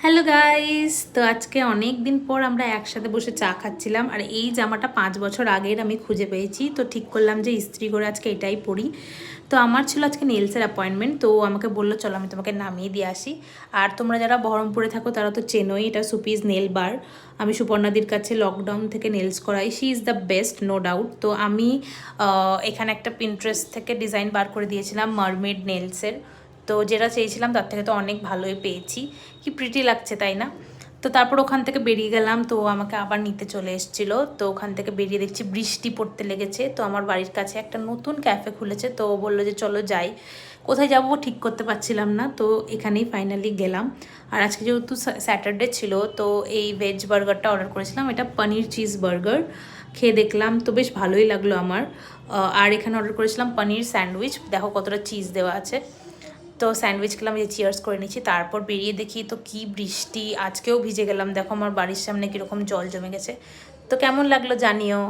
Hello guys, তো আজকে অনেক দিন পর আমরা একসাথে বসে চা খাচ্ছিলাম। আর এই জামাটা 5 বছর আগের আমি খুঁজে পেয়েছি, তো ঠিক করলাম যে ইস্ত্রি করে আজকে এটাই পরি। তো আমার ছিল আজকে নেলসের অ্যাপয়েন্টমেন্ট, তো আমাকে বললো চলো আমি তোমাকে নামিয়ে দিয়ে আসি। আর তোমরা যারা বহরমপুরে থাকো তারা তো চেনোই, এটা সুপিস নেল বার। আমি সুপর্ণাদির কাছে লকডাউন থেকে নেলস করাই, she is the best, no doubt. তো আমি এখানে একটা পিন্টারেস্ট থেকে ডিজাইন বার করে দিয়েছিলাম মারমেড নেলসের। তো যেটা চেয়েছিলাম তার থেকে তো অনেক ভালোই পেয়েছি। কি প্রিটি লাগছে তাই না? তো তারপর ওখান থেকে বেরিয়ে গেলাম, তো আমাকে আবার নিতে চলে এসেছিলো। তো ওখান থেকে বেরিয়ে দেখছি বৃষ্টি পড়তে লেগেছে। তো আমার বাড়ির কাছে একটা নতুন ক্যাফে খুলেছে, তো ও বললো যে চলো যাই। কোথায় যাবো ঠিক করতে পারছিলাম না, তো এখানেই ফাইনালি গেলাম। আর আজকে যেহেতু স্যাটারডে ছিল, তো এই ভেজ বার্গারটা অর্ডার করেছিলাম। এটা পনির চিজ বার্গার। খেয়ে দেখলাম তো বেশ ভালোই লাগলো আমার। আর এখানে অর্ডার করেছিলাম পনির স্যান্ডউইচ, দেখো কতটা চিজ দেওয়া আছে। তো স্যান্ডউইচ খেলাম, যে চিয়ার্স করে নিচ্ছি। তারপর বেরিয়ে দেখি তো কি বৃষ্টি, আজকেও ভিজে গেলাম। দেখো আমার বাড়ির সামনে কীরকম জল জমে গেছে। তো কেমন লাগলো জানিও।